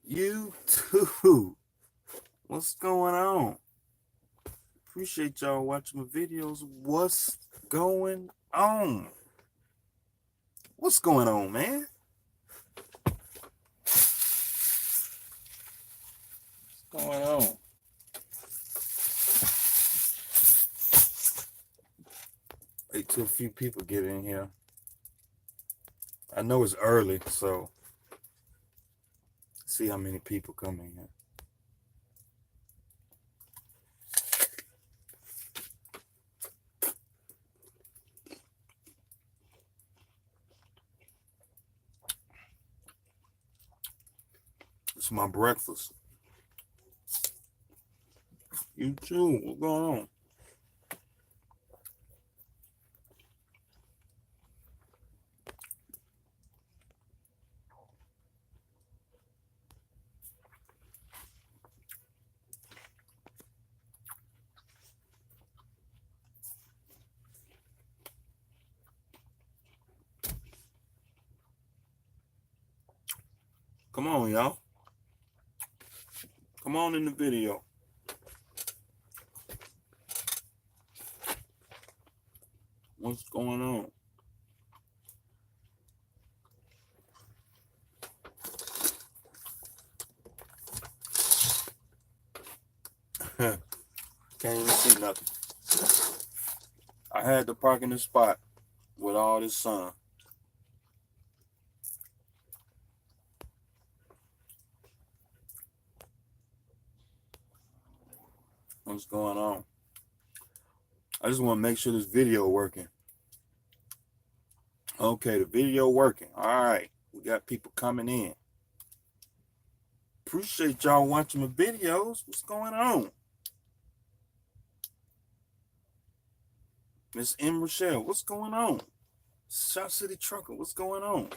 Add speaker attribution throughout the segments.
Speaker 1: YouTube, what's going on? Appreciate y'all watching my videos. What's going on? What's going on, man? What's going on? Wait till a few people get in here. I know it's early, so see how many people come in here. It's my breakfast. YouTube, what's going on? Come on, y'all. Come on in the video. What's going on? Can't even see nothing. I had to park in the spot with all this sun. What's going on? I just want to make sure this video working. Okay, the video working. All right, we got people coming in. Appreciate y'all watching my videos. What's going on? Miss M. Rochelle, what's going on? Shot City Trucker, what's going on?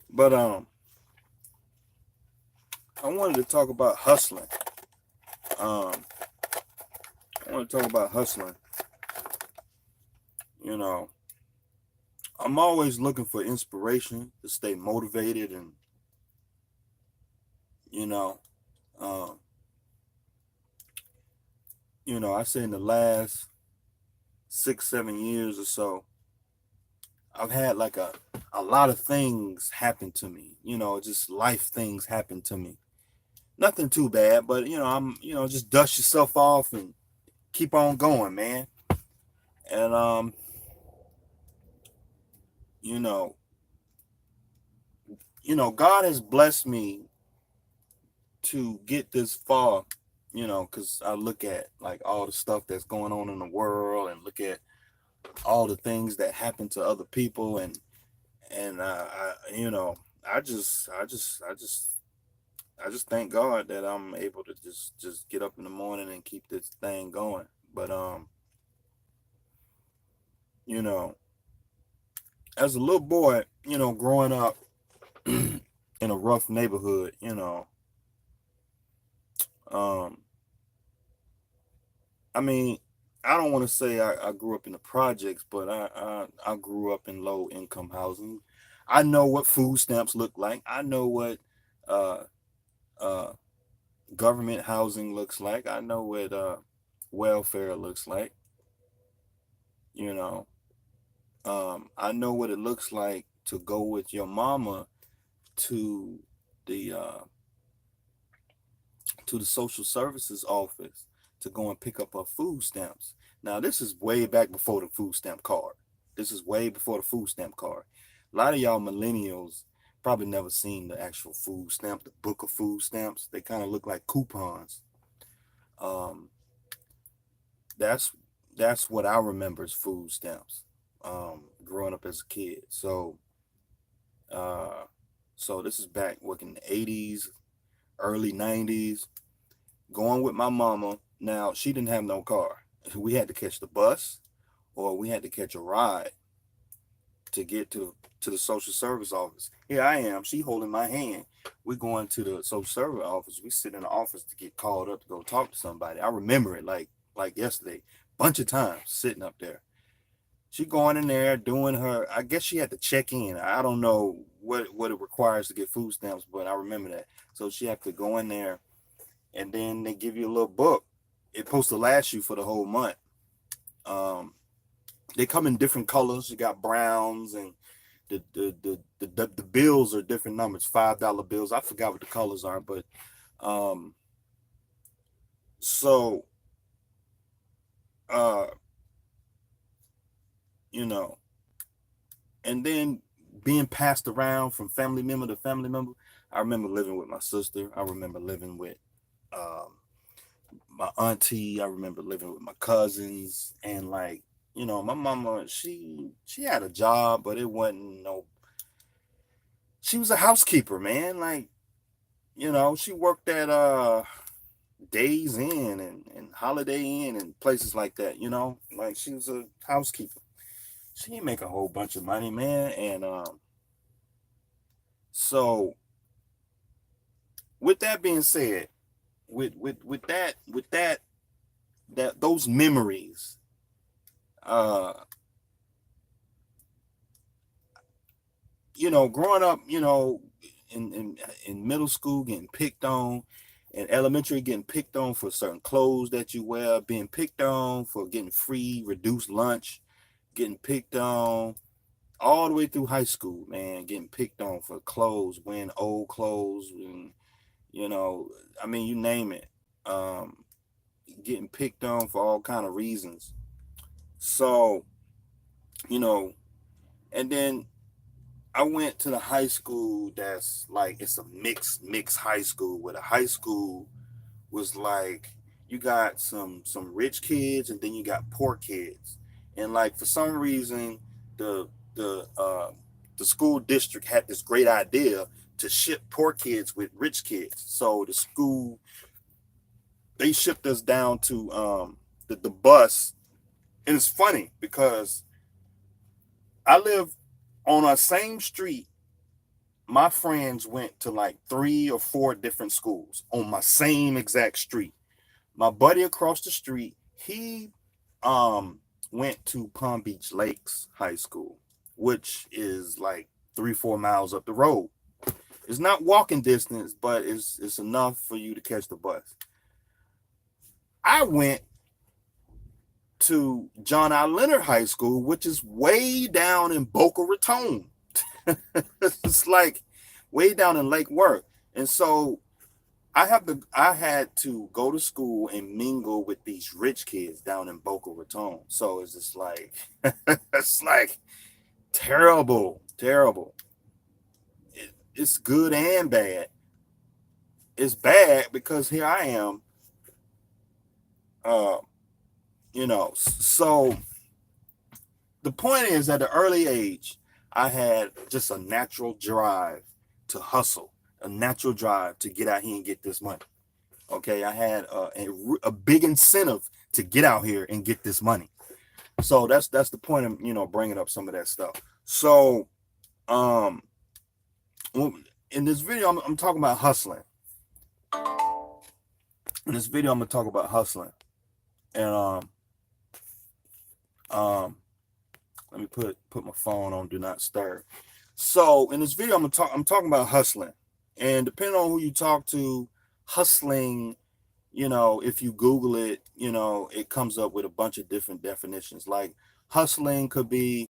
Speaker 1: But I wanted to talk about hustling. I want to talk about hustling. You know, I'm always looking for inspiration to stay motivated, and I say in the last 6-7 years or so, I've had like a lot of things happen to me, just life things happen to me. Nothing too bad, but I'm, just dust yourself off and keep on going, man. And God has blessed me to get this far, because I look at like all the stuff that's going on in the world and look at all the things that happen to other people, and I just thank God that I'm able to just get up in the morning and keep this thing going. But as a little boy, growing up in a rough neighborhood, I mean, I don't want to say I grew up in the projects, but I grew up in low income housing. I know what food stamps look like. I know what uh, uh, government housing looks like. I know what welfare looks like. I know what it looks like to go with your mama to the social services office to go and pick up her food stamps. Now, this is way back before the food stamp card. This is way before the food stamp card. A lot of y'all millennials probably never seen the actual food stamp, the book of food stamps. They kind of look like coupons. Um, that's what I remember as food stamps, growing up as a kid. So this is back working in the 80s, early 90s, going with my mama. Now, she didn't have no car. We had to catch the bus, or we had to catch a ride to get to the social service office. Here I am, she holding my hand. We going to the social service office. We sit in the office to get called up to go talk to somebody. I remember it like yesterday, bunch of times sitting up there. She going in there doing her, I guess she had to check in. I don't know what it requires to get food stamps, but I remember that. So she had to go in there, and then they give you a little book. It's supposed to last you for the whole month. Um, they come in different colors. You got browns, and the bills are different numbers. $5 bills. I forgot what the colors are, but um, so uh, you know, and then being passed around from family member to family member. I remember living with my sister. I remember living with um, my auntie. I remember living with my cousins, and like, my mama, she had a job, but it wasn't no. She was a housekeeper, man. Like, she worked at Days Inn and Holiday Inn and places like that. Like she was a housekeeper. She didn't make a whole bunch of money, man, and so with that being said, with that those memories, uh growing up, in middle school getting picked on, in elementary getting picked on for certain clothes that you wear, being picked on for getting free reduced lunch, getting picked on all the way through high school, man, getting picked on for clothes, wearing old clothes, and I mean, you name it. Getting picked on for all kind of reasons. So, you know, and then I went to the high school that's like, it's a mixed high school, where the high school was like, you got some rich kids, and then you got poor kids. And like, for some reason, the the uh the school district had this great idea to ship poor kids with rich kids. So the school, they shipped us down to the bus. And it's funny because I live on our same street. My friends went to like 3 or 4 different schools on my same exact street. My buddy across the street, he went to Palm Beach Lakes High School, which is like 3-4 miles up the road. It's not walking distance, but it's enough for you to catch the bus. I went to John I. Leonard High School, which is way down in Boca Raton. It's like way down in Lake Worth. And so I had to go to school and mingle with these rich kids down in Boca Raton. So it's just like it's like terrible, terrible. It's good and bad. It's bad because here I am, uh, so the point is, at an early age, I had just a natural drive to hustle, a natural drive to get out here and get this money. Okay, I had a big incentive to get out here and get this money. So that's the point of bringing up some of that stuff. So in this video, I'm talking about hustling. In this video, I'm gonna talk about hustling, and let me put my phone on do not disturb. So in this video, I'm talking about hustling, and depending on who you talk to, hustling, if you Google it, it comes up with a bunch of different definitions. Like, hustling could be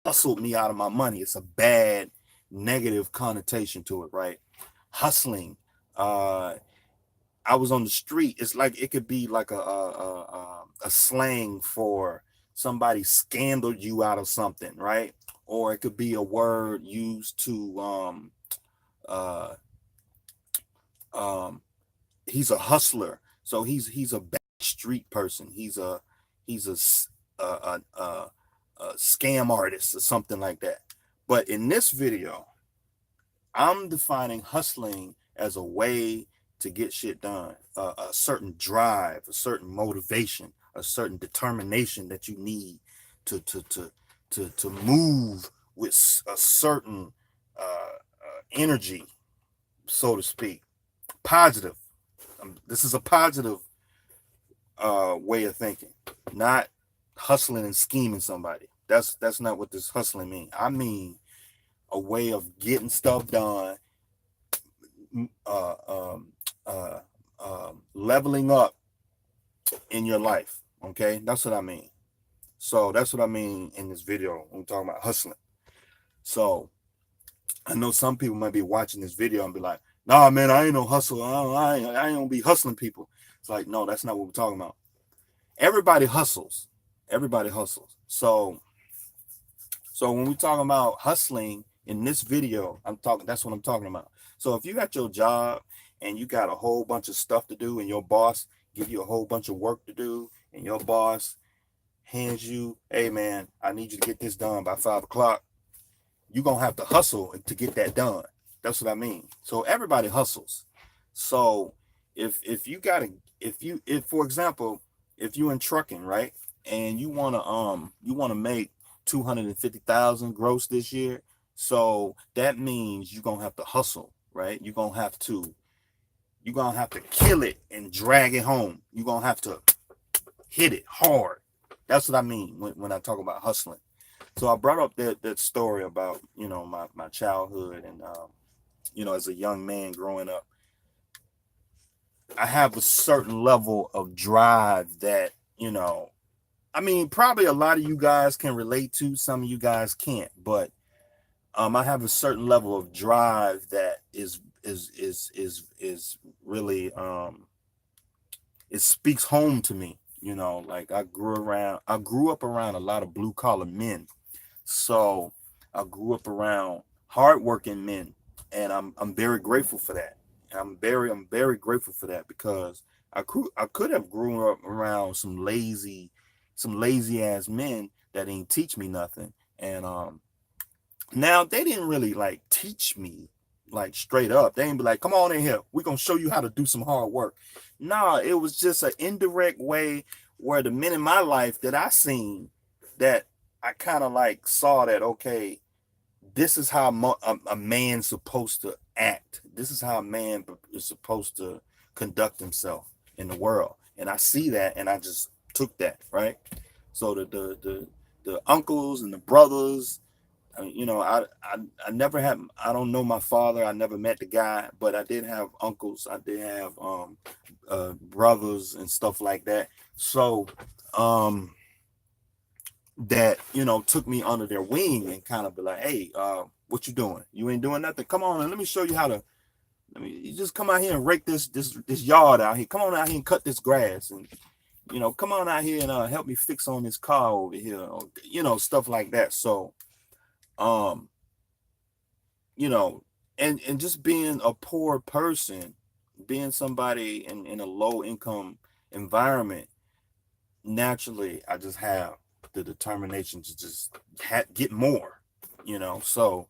Speaker 1: hustled me out of my money. It's a bad negative connotation to it, right? Hustling. I was on the street. It's like, it could be like a slang for somebody scandaled you out of something, right? Or it could be a word used to he's a hustler. So he's a bad street person. He's a scam artist or something like that. But in this video, I'm defining hustling as a way to get shit done, a certain drive, a certain motivation, a certain determination that you need to move with a certain energy, so to speak. Positive. This is a positive way of thinking, not hustling and scheming somebody. That's not what this hustling means. I mean, a way of getting stuff done, uh, um, uh, leveling up in your life. Okay, that's what I mean. So that's what I mean in this video when we're talking about hustling. So I know some people might be watching this video and be like, "Nah, man, I ain't no hustle. I ain't gonna be hustling people." It's like, no, that's not what we're talking about. Everybody hustles. Everybody hustles. So when we talking about hustling in this video, that's what I'm talking about. So if you got your job and you got a whole bunch of stuff to do and your boss give you a whole bunch of work to do and your boss hands you, hey man, I need you to get this done by 5 o'clock, you're gonna have to hustle to get that done. That's what I mean. So everybody hustles. So if for example, if you're in trucking, right, and you wanna make 250,000 gross this year, so that means you're gonna have to hustle, right? You're gonna have to kill it and drag it home. You're gonna have to hit it hard. That's what I mean when I talk about hustling. So I brought up that story about, my childhood and, as a young man growing up, I have a certain level of drive that, probably a lot of you guys can relate to, some of you guys can't, but I have a certain level of drive that is really, it speaks home to me. Like I grew up around a lot of blue collar men. So I grew up around hardworking men, and I'm very grateful for that. I'm very grateful for that, because I could have grown up around some lazy ass men that didn't teach me nothing. And now they didn't really like teach me like straight up. They ain't be like, come on in here, we're gonna show you how to do some hard work. Nah, it was just an indirect way where the men in my life that I seen, that I kind of like saw that, okay, this is how a man's supposed to act. This is how a man is supposed to conduct himself in the world. And I see that, and I just took that, right? So the uncles and the brothers, I never had, I don't know my father. I never met the guy, but I did have uncles. I did have brothers and stuff like that. So that took me under their wing and kind of be like, hey, what you doing? You ain't doing nothing. Come on and let me show you how to. You just come out here and rake this yard out here. Come on out here and cut this grass, and come on out here and help me fix on this car over here, or, stuff like that. So and just being a poor person, being somebody in a low income environment, naturally I just have the determination to just get more, so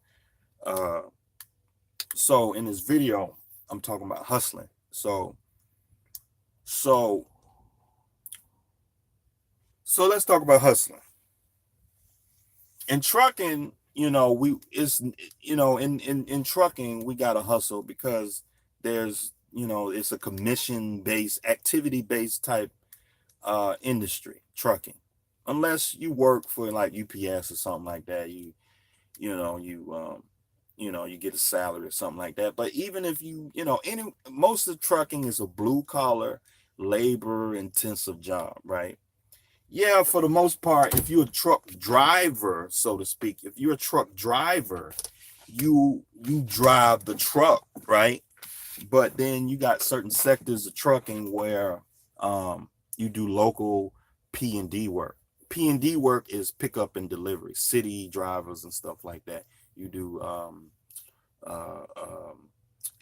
Speaker 1: so in this video I'm talking about hustling. So let's talk about hustling. In trucking, in trucking we gotta hustle, because there's it's a commission based, activity based type industry, trucking. Unless you work for like UPS or something like that, you get a salary or something like that. But even if most of trucking is a blue collar, labor intensive job, right? Yeah, for the most part, if you're a truck driver, so to speak, if you're a truck driver, you drive the truck, right? But then you got certain sectors of trucking where you do local P&D work. P&D work is pickup and delivery, city drivers and stuff like that. You do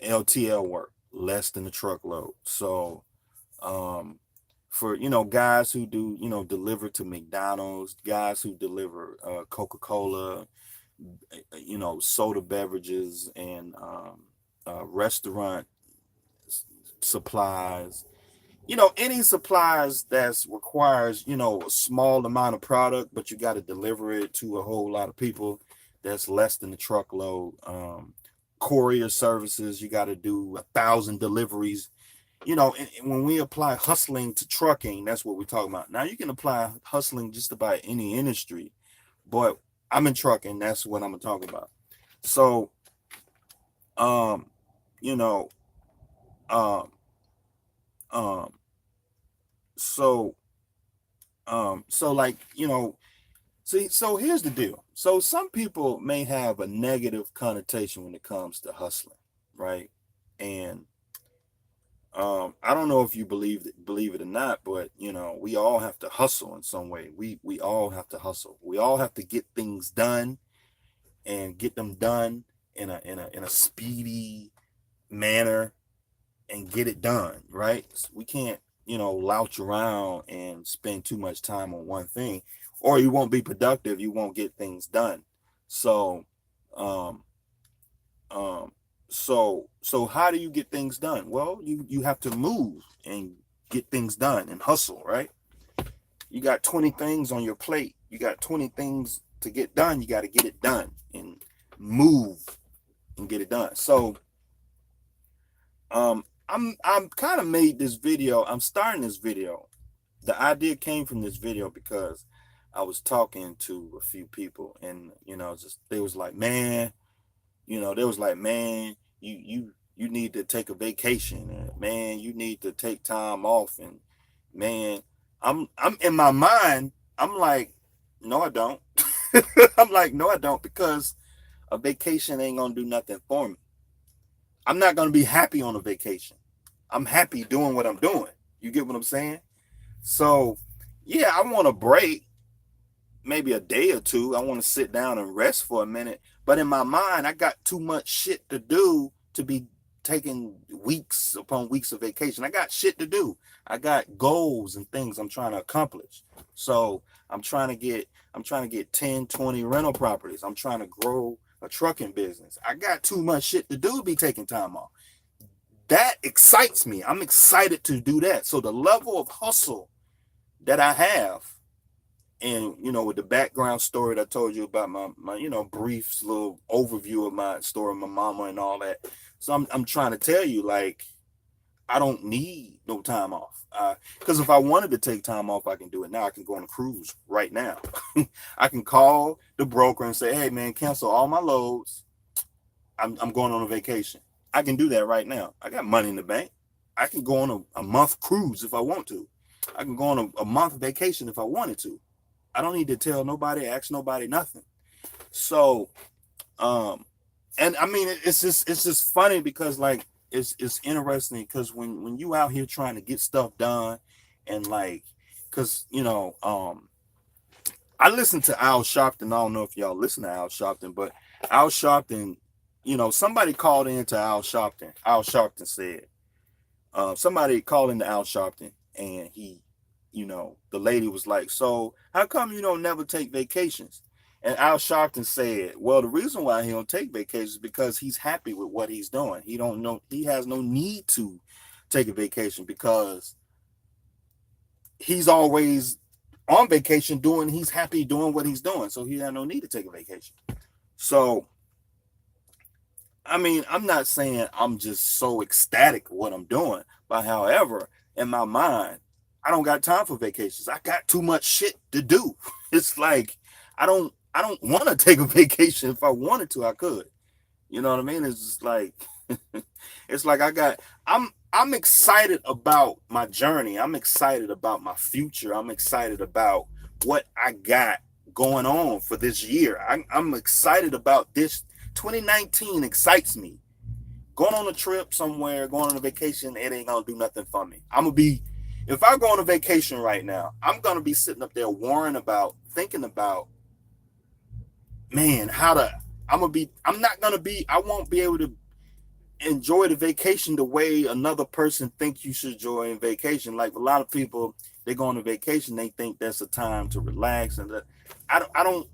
Speaker 1: LTL work, less than a truckload. So for guys who do deliver to McDonald's, guys who deliver Coca-Cola, soda beverages, and restaurant supplies, any supplies that requires a small amount of product, but you got to deliver it to a whole lot of people, that's less than a truckload. Courier services, you got to do 1,000 deliveries. And when we apply hustling to trucking, that's what we're talking about. Now you can apply hustling just about any industry, but I'm in trucking, that's what I'm gonna talk about. So, you know, um, um, so, so like, see, so here's the deal. So some people may have a negative connotation when it comes to hustling, right? And I don't know if you believe it or not, but we all have to hustle in some way. We all have to hustle. We all have to get things done and get them done in a speedy manner and get it done, right? We can't, louch around and spend too much time on one thing, or you won't be productive. You won't get things done. So, um, um, so how do you get things done? Well, you have to move and get things done and hustle, right? You got 20 things on your plate. You got 20 things to get done. You got to get it done and move and get it done. So, I'm kind of made this video. I'm starting this video. The idea came from this video because I was talking to a few people, and just they was like, man, they was like, man, you need to take a vacation, and man, you need to take time off, and man, I'm in my mind, I'm like, no, I don't. I'm like, no, I don't, because a vacation ain't gonna do nothing for me. I'm not gonna be happy on a vacation. I'm happy doing what I'm doing. You get what I'm saying? So, yeah, I want a break, maybe a day or two. I want to sit down and rest for a minute. But in my mind, I got too much shit to do to be taking weeks upon weeks of vacation. I got shit to do. I got goals and things I'm trying to accomplish. So I'm trying to get 10, 20 rental properties. I'm trying to grow a trucking business. I got too much shit to do to be taking time off. That excites me. I'm excited to do that. So the level of hustle that I have, and with the background story that I told you about, my brief little overview of my story, my mama and all that. So I'm trying to tell you, like, I don't need no time off. Because if I wanted to take time off, I can do it now. I can go on a cruise right now. I can call the broker and say, hey man, cancel all my loads. I'm going on a vacation. I can do that right now. I got money in the bank. I can go on a month cruise if I want to. I can go on a month vacation if I wanted to. I don't need to tell nobody, ask nobody, nothing. So, and I mean, it's just funny because, like, it's interesting because when you out here trying to get stuff done, and like, because I listen to Al Sharpton. I don't know if y'all listen to Al Sharpton, but Al Sharpton, somebody called into Al Sharpton. Al Sharpton said, somebody called into Al Sharpton, and the lady was like, so how come you don't never take vacations? And Al Sharpton said, well, the reason why he don't take vacations is because he's happy with what he's doing. He has no need to take a vacation because he's always on vacation he's happy doing what he's doing. So he had no need to take a vacation. So, I mean, I'm not saying I'm just so ecstatic with what I'm doing, but however, in my mind, I don't got time for vacations. I got too much shit to do. It's like I don't want to take a vacation. If I wanted to, I could. You know what I mean? It's just like it's like I'm excited about my journey. I'm excited about my future. I'm excited about what I got going on for this year. I'm excited about this. 2019 excites me. Going on a trip somewhere, going on a vacation, it ain't gonna do nothing for me. If I go on a vacation right now, I'm gonna be sitting up there worrying about, thinking about, man, I won't be able to enjoy the vacation the way another person thinks you should enjoy a vacation. Like a lot of people, they go on a vacation, they think that's a time to relax, and I don't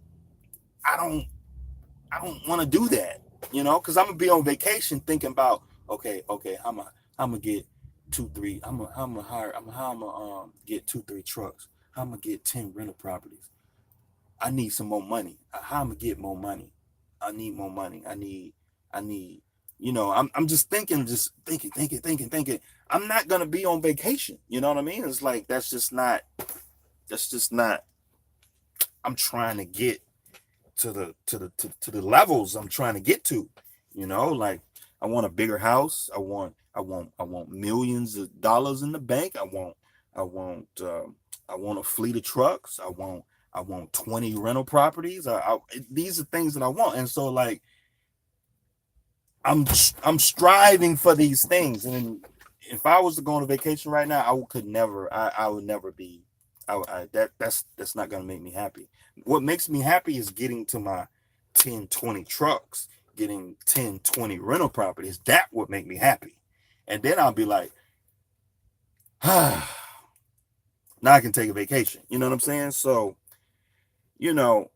Speaker 1: want to do that, because I'm gonna be on vacation thinking about, okay, I'm gonna get two, three, I'm gonna get 2-3 trucks. I'm gonna get 10 rental properties. I need some more money. How I'm gonna get more money? I need more money. I need. I'm just thinking. I'm not gonna be on vacation. You know what I mean? It's like that's just not. I'm trying to get to the levels I'm trying to get to. You know, like I want a bigger house. I want millions of dollars in the bank. I want I want a fleet of trucks. I want 20 rental properties. These are things that I want. And so like I'm striving for these things. And if I was to go on a vacation right now, I would never be that's not gonna make me happy. What makes me happy is getting to my 10, 20 trucks, getting 10, 20 rental properties. That would make me happy. And then I'll be like, now I can take a vacation. You know what I'm saying? So, you know,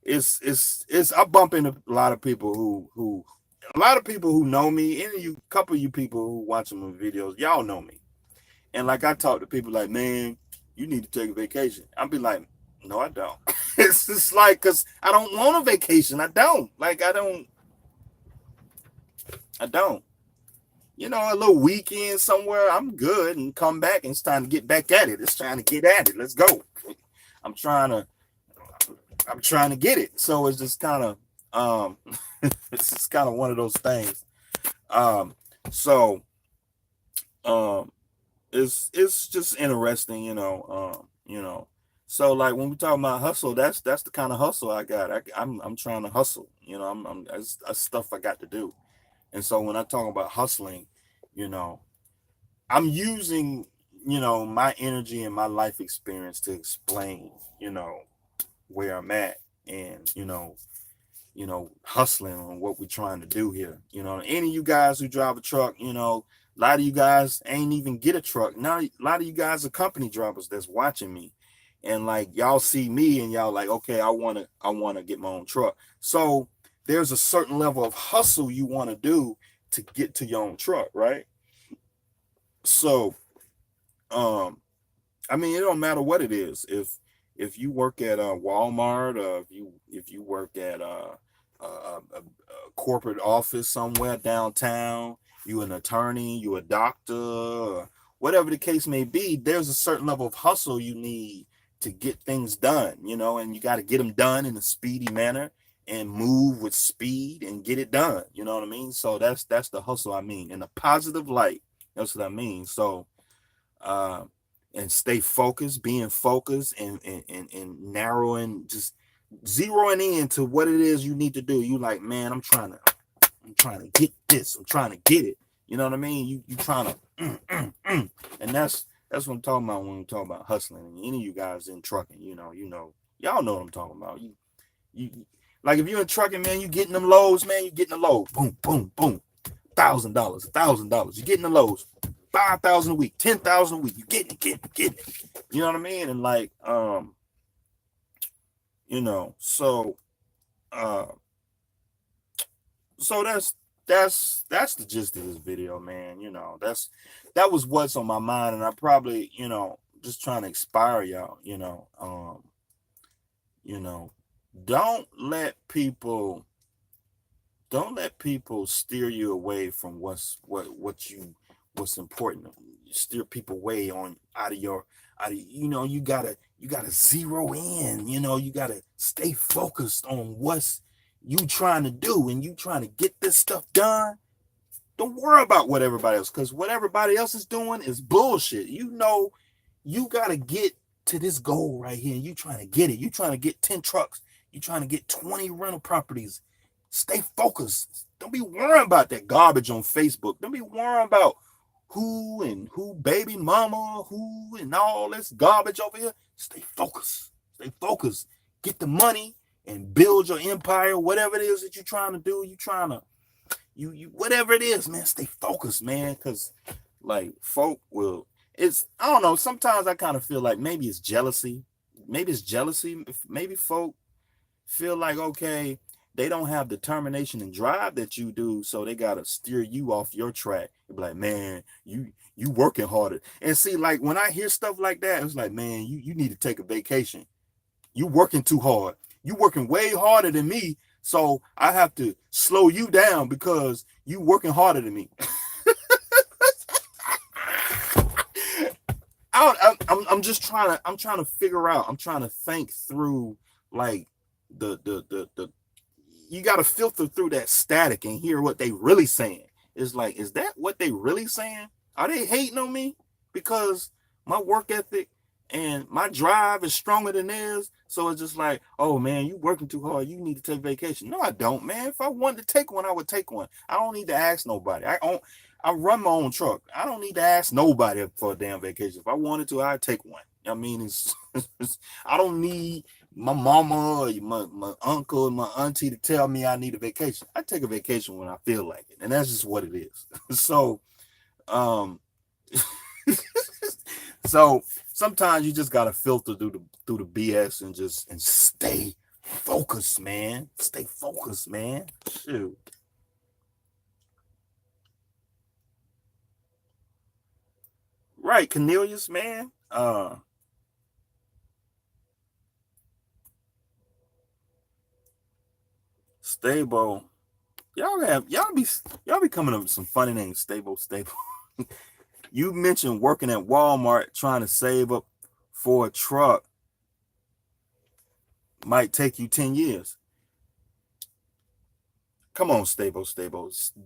Speaker 1: it's I bump into a lot of people who a lot of people who know me, and you couple of you people who watch my videos, y'all know me. And like I talk to people like, man, you need to take a vacation. I'll be like, no, I don't. It's just like, cause I don't want a vacation. I don't. Like I don't. You know, a little weekend somewhere, I'm good, and come back and it's time to get back at it. It's trying to get at it. Let's go. I'm trying to get it. So it's just kind of it's just kind of one of those things. So it's just interesting, you know. So like when we talk about hustle, that's the kind of hustle I got. I'm trying to hustle, you know. That's stuff I got to do. And so when I talk about hustling, you know, I'm using, you know, my energy and my life experience to explain, you know, where I'm at, and hustling on what we're trying to do here. You know, any of you guys who drive a truck, you know, a lot of you guys ain't even get a truck. Now a lot of you guys are company drivers that's watching me. And like y'all see me and y'all like, okay, I wanna get my own truck. So there's a certain level of hustle you want to do to get to your own truck, right? So I mean, it don't matter what it is. If you work at a Walmart, or if you work at a corporate office somewhere downtown, you an attorney, you a doctor, or whatever the case may be, there's a certain level of hustle you need to get things done, you know, and you got to get them done in a speedy manner and move with speed and get it done. You know what I mean? So that's the hustle I mean. In a positive light, that's what I mean. So and stay focused, being focused, and narrowing, just zeroing in to what it is you need to do. You like, man, I'm trying to get this. I'm trying to get it. You know what I mean? You trying to, and that's what I'm talking about when we talk about hustling. And any of you guys in trucking, y'all know what I'm talking about. You like if you're in trucking, man, you getting them loads, man. You getting the loads, boom, boom, boom, $1,000. You getting the loads. 5,000 a week, 10,000 a week. You getting it. You know what I mean? And like, you know, so that's the gist of this video, man. You know, that was what's on my mind, and I probably, you know, just trying to inspire y'all. You know, don't let people steer you away from what's important. Steer people away out of you know, you gotta zero in, you know, you gotta stay focused on what's you trying to do, and you trying to get this stuff done. Don't worry about what everybody else, because what everybody else is doing is bullshit. You know, you gotta get to this goal right here, and you trying to get it. You trying to get 10 trucks, you trying to get 20 rental properties. Stay focused. Don't be worrying about that garbage on Facebook. Don't be worrying about who baby mama, who and all this garbage over here. Stay focused. Get the money and build your empire, whatever it is that you're trying to do. You whatever it is, man, stay focused, man. Cause like I don't know, sometimes I kind of feel like maybe it's jealousy. Maybe folk feel like, okay, they don't have determination and drive that you do, so they gotta steer you off your track. Be like, man, you working harder. And see, like when I hear stuff like that, it's like, man, you need to take a vacation. You working too hard. You working way harder than me, so I have to slow you down because you working harder than me. I'm I'm just trying to figure out, I'm trying to think through like the you got to filter through that static and hear what they really saying. It's like, is that what they really saying? Are they hating on me because my work ethic and my drive is stronger than theirs? So it's just like, oh man, you working too hard, you need to take vacation. No, I don't, man. If I wanted to take one, I would take one. I don't need to ask nobody. I run my own truck. I don't need to ask nobody for a damn vacation. If I wanted to, I'd take one. I mean, I don't need my mama or my uncle and my auntie to tell me I need a vacation. I take a vacation when I feel like it, and that's just what it is. So, so sometimes you just gotta filter through the BS and stay focused, man. Stay focused, man. Shoot. Right, Cornelius, man. Stable. Y'all be coming up with some funny names. Stable. You mentioned working at Walmart trying to save up for a truck might take you 10 years. Come on, Stable.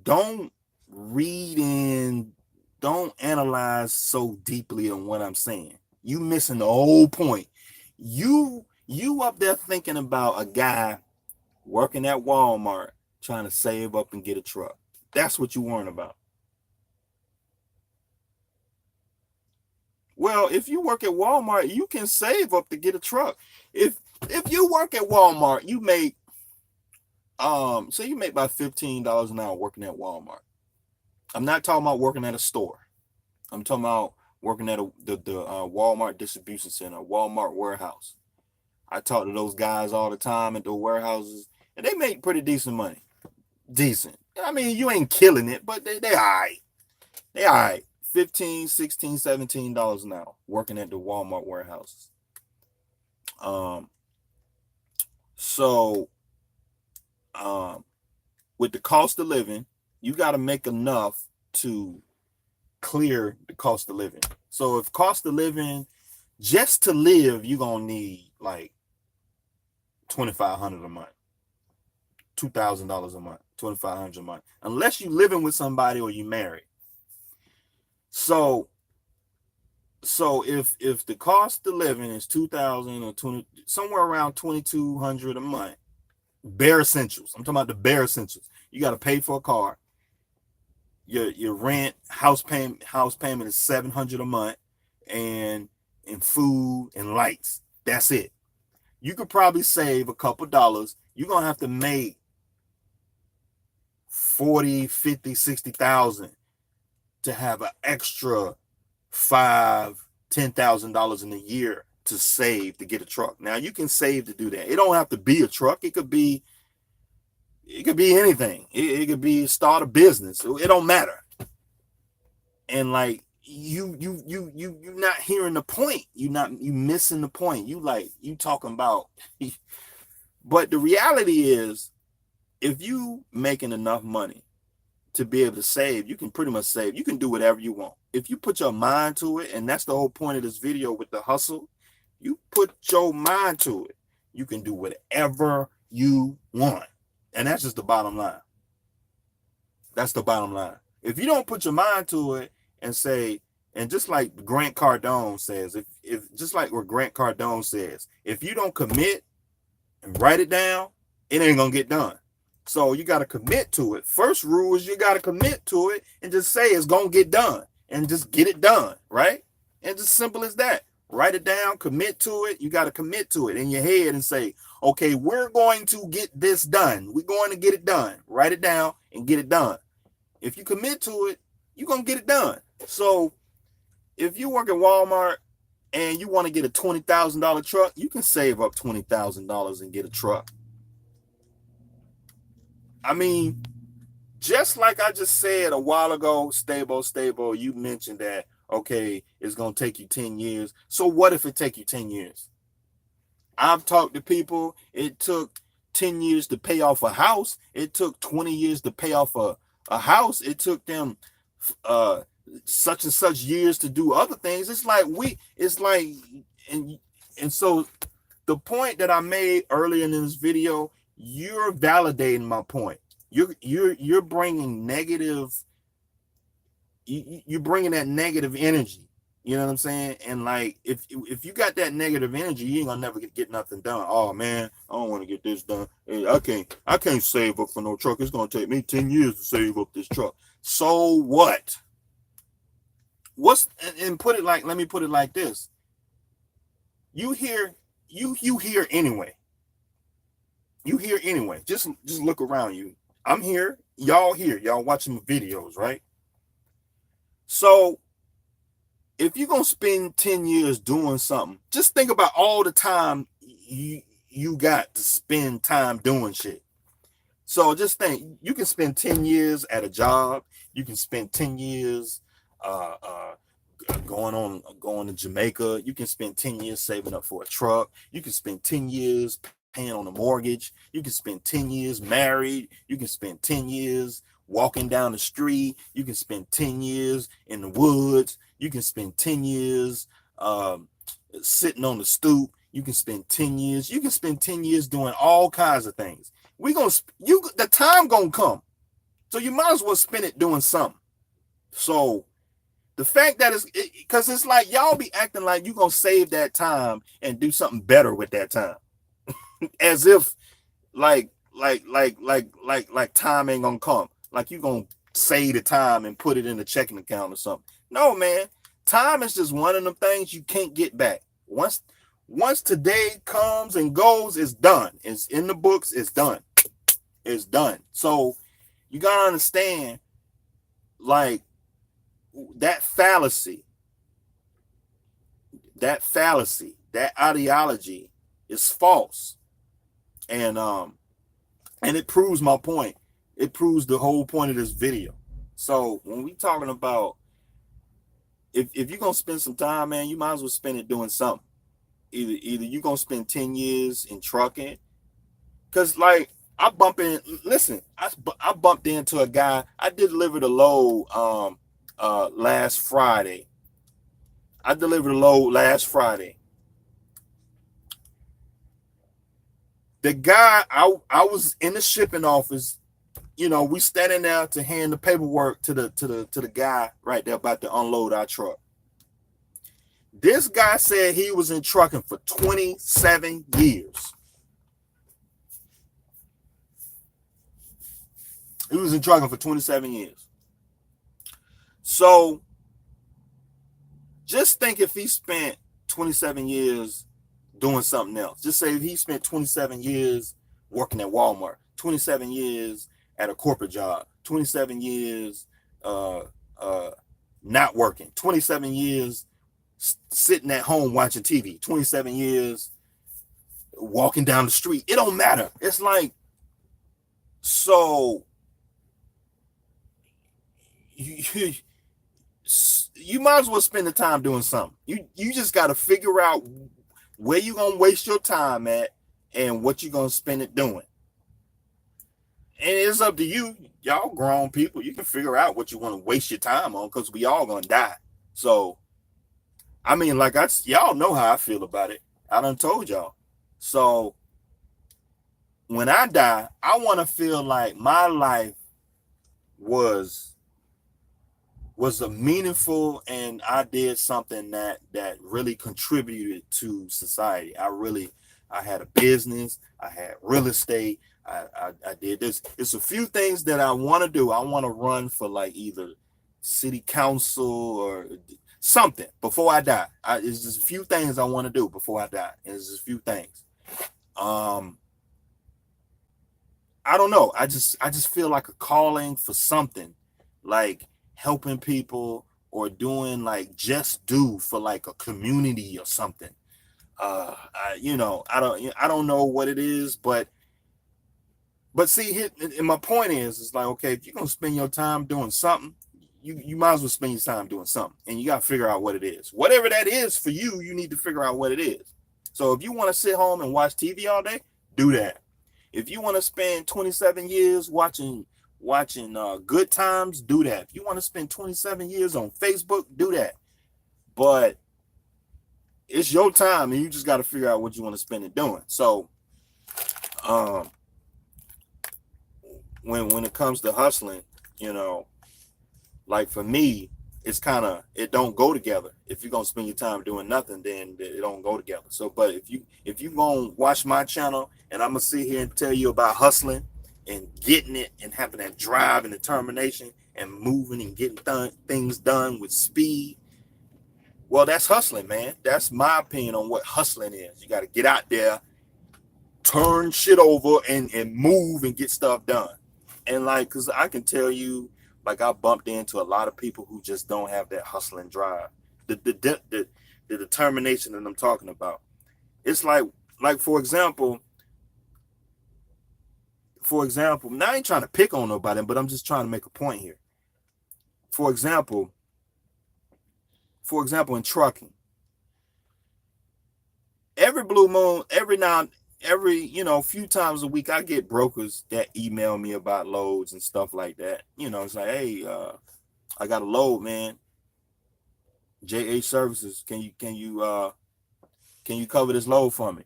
Speaker 1: Don't read in, don't analyze so deeply on what I'm saying. You missing the whole point. You up there thinking about a guy working at Walmart trying to save up and get a truck. That's what you worrying about. Well, if you work at Walmart, you can save up to get a truck. If you work at Walmart, you make so you make about $15 an hour working at Walmart. I'm not talking about working at a store. I'm talking about working at the Walmart distribution center, Walmart warehouse. I talk to those guys all the time at the warehouses, and they make pretty decent money. Decent. I mean, you ain't killing it, but they all right. They all right. $15, $16, $17 an hour working at the Walmart warehouses. So with the cost of living, you got to make enough to clear the cost of living. So if cost of living, just to live, you're gonna need like $2,500 a month, $2,000 a month, $2,500 a month, unless you're living with somebody or you married. So if the cost of living is 2,000 or 20, somewhere around 2,200 a month, bare essentials. I'm talking about the bare essentials. You got to pay for a car. Your rent, house payment is $700 a month, and food and lights. That's it. You could probably save a couple dollars. You're gonna have to make 40, 50, 60,000 to have an extra $5,000-$10,000 in a year to save to get a truck. Now you can save to do that. It don't have to be a truck. It could be anything. It could be start a business. It don't matter. And like you not hearing the point. You missing the point. You talking about. But the reality is, if you making enough money to be able to save, you can pretty much save. You can do whatever you want. If you put your mind to it, and that's the whole point of this video with the hustle, you put your mind to it, you can do whatever you want. And that's just the bottom line. That's the bottom line. If you don't put your mind to it and say, and just like Grant Cardone says, if just like what Grant Cardone says, if you don't commit and write it down, it ain't gonna get done. So you got to commit to it. First rule is you got to commit to it and just say it's gonna get done and just get it done, right? And just simple as that. Write it down, commit to it. You got to commit to it in your head and say, okay, we're going to get this done. We're going to get it done. Write it down and get it done. If you commit to it, you're going to get it done. So if you work at Walmart and you want to get a $20,000 truck, you can save up $20,000 and get a truck. I mean, just like I just said a while ago, stable, you mentioned that, okay, it's going to take you 10 years. So what if it take you 10 years? I've talked to people, it took 10 years to pay off a house. It took 20 years to pay off a house. It took them such and such years to do other things. And and so the point that I made earlier in this video, you're validating my point. You're bringing negative. You're bringing that negative energy. You know what I'm saying? And like, if you got that negative energy, you ain't gonna never get nothing done. Oh man, I don't want to get this done. Hey, I can't save up for no truck. It's gonna take me 10 years to save up this truck. So what? And put it like, let me put it like this. You hear anyway. You hear anyway. Just look around you. I'm here. Y'all here. Y'all watching the videos, right? So if you're going to spend 10 years doing something, just think about all the time you got to spend time doing shit. So just think, you can spend 10 years at a job. You can spend 10 years going to Jamaica. You can spend 10 years saving up for a truck. You can spend 10 years paying on a mortgage. You can spend 10 years married. You can spend 10 years walking down the street. You can spend 10 years in the woods. You can spend 10 years sitting on the stoop. You can spend 10 years. You can spend 10 years doing all kinds of things. The time gonna come. So you might as well spend it doing something. So the fact that because it's like y'all be acting like you're gonna save that time and do something better with that time. As if like time ain't gonna come. Like you gonna save the time and put it in a checking account or something. No, man. Time is just one of them things you can't get back. Once today comes and goes, it's done. It's in the books, it's done. It's done. So you gotta understand, like, that fallacy, that ideology is false. And it proves my point. It proves the whole point of this video. So when we talking about, if you're gonna spend some time, man, you might as well spend it doing something. Either you're gonna spend 10 years in trucking, because like I bumped into a guy. I delivered a load last Friday. The guy, I was in the shipping office. You know, we standing there to hand the paperwork to the guy right there about to unload our truck. This guy said he was in trucking for 27 years. He was in trucking for 27 years. So just think if he spent 27 years doing something else. Just say if he spent 27 years working at Walmart, 27 years at a corporate job, 27 years not working, 27 years sitting at home watching TV, 27 years walking down the street. It don't matter. It's like, so you might as well spend the time doing something. You just got to figure out where you're going to waste your time at and what you're going to spend it doing. And it's up to you. Y'all grown people. You can figure out what you want to waste your time on, because we all going to die. So, I mean, like, y'all know how I feel about it. I done told y'all. So, when I die, I want to feel like my life was a meaningful, and I did something that really contributed to society. I had a business, I had real estate, I did this. It's a few things that I want to do. I want to run for like either city council or something before I die. It's just a few things I want to do before I die. It's just a few things. I don't know. I just feel like a calling for something, like helping people or doing like just do for like a community or something. I don't know what it is, but see, and my point is like, okay, if you're gonna spend your time doing something, you might as well spend your time doing something, and you gotta figure out what it is. Whatever that is for you, you need to figure out what it is. So if you want to sit home and watch TV all day, do that. If you want to spend 27 years watching watching Good Times, do that. If you want to spend 27 years on Facebook, do that. But it's your time, and you just got to figure out what you want to spend it doing. So, when it comes to hustling, you know, like for me, it's kind of, it don't go together. If you're gonna spend your time doing nothing, then it don't go together. So, but if you gonna watch my channel, and I'm gonna sit here and tell you about hustling and getting it and having that drive and determination and moving and getting things done with speed, well, that's hustling, man. That's my opinion on what hustling is. You got to get out there, turn shit over, and move and get stuff done. And like, cause I can tell you, like, I bumped into a lot of people who just don't have that hustling drive, the determination that I'm talking about. It's like for example, now I ain't trying to pick on nobody, but I'm just trying to make a point here. For example, in trucking, every blue moon, every few times a week, I get brokers that email me about loads and stuff like that. It's like, hey, I got a load, man. JH Services, can you cover this load for me?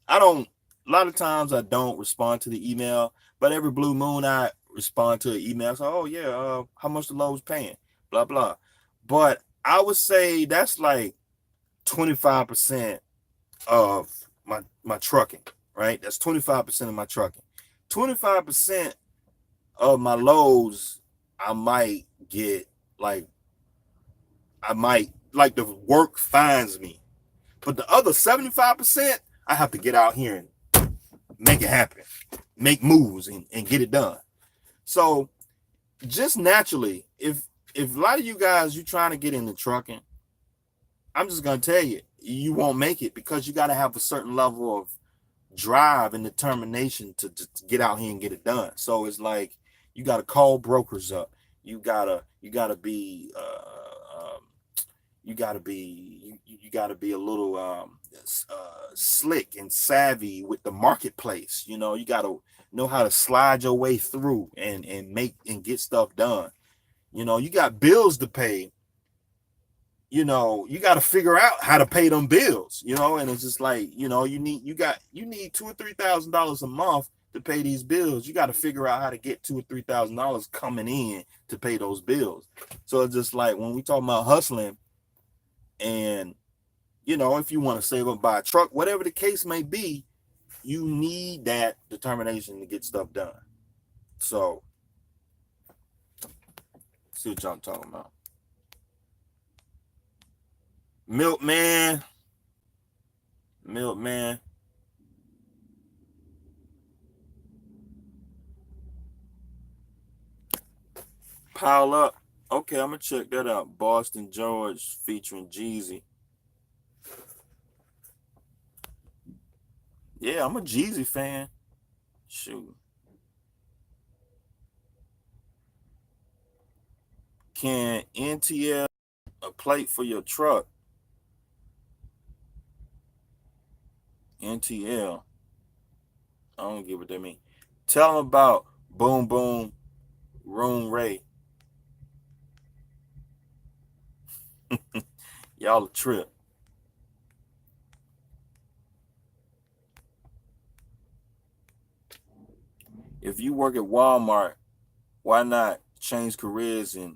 Speaker 1: A lot of times I don't respond to the email, but every blue moon I respond to an email. So, oh yeah, how much the load's paying, blah blah. But I would say that's like 25% of my trucking, right? That's 25% of my trucking. 25% of my loads, I might the work finds me. But the other 75%, I have to get out here and make it happen, make moves and get it done. So just naturally, if a lot of you guys, you're trying to get into trucking, I'm just going to tell you, you won't make it, because you got to have a certain level of drive and determination to get out here and get it done. So it's like, you got to call brokers up. You gotta be a little slick and savvy with the marketplace. You gotta know how to slide your way through and make and get stuff done. You got bills to pay. You got to figure out how to pay them bills, and it's just like, you need $2,000 or $3,000 a month to pay these bills. You got to figure out how to get $2,000 or $3,000 coming in to pay those bills. So it's just like, when we talk about hustling, and if you want to save up, buy a truck, whatever the case may be, you need that determination to get stuff done. So see what y'all talking about. Milkman. Pile Up. Okay, I'm gonna check that out. Boston George featuring Jeezy. Yeah, I'm a Jeezy fan. Shoot. Can NTL a plate for your truck? NTL. I don't get what that mean. Tell them about Boom Boom Room Ray. Y'all a trip. If you work at Walmart, why not change careers and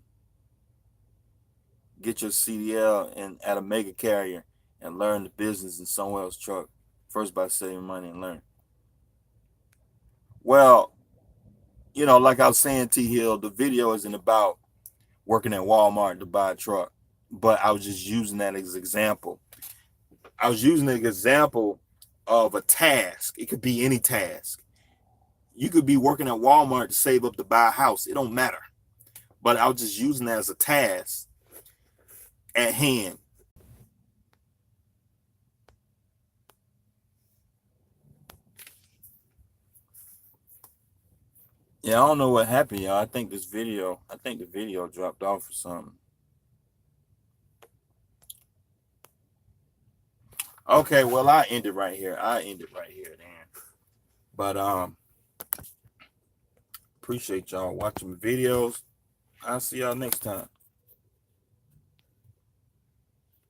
Speaker 1: get your CDL and at a mega carrier and learn the business in someone else's truck? First, by saving money and learn. Well, like I was saying, T Hill, the video isn't about working at Walmart to buy a truck, but I was just using that as an example. I was using an example of a task. It could be any task. You could be working at Walmart to save up to buy a house. It don't matter. But I was just using that as a task at hand. Yeah, I don't know what happened, y'all. I think the video dropped off or something. Okay, well, I end it right here. Then. But appreciate y'all watching my videos. I'll see y'all next time.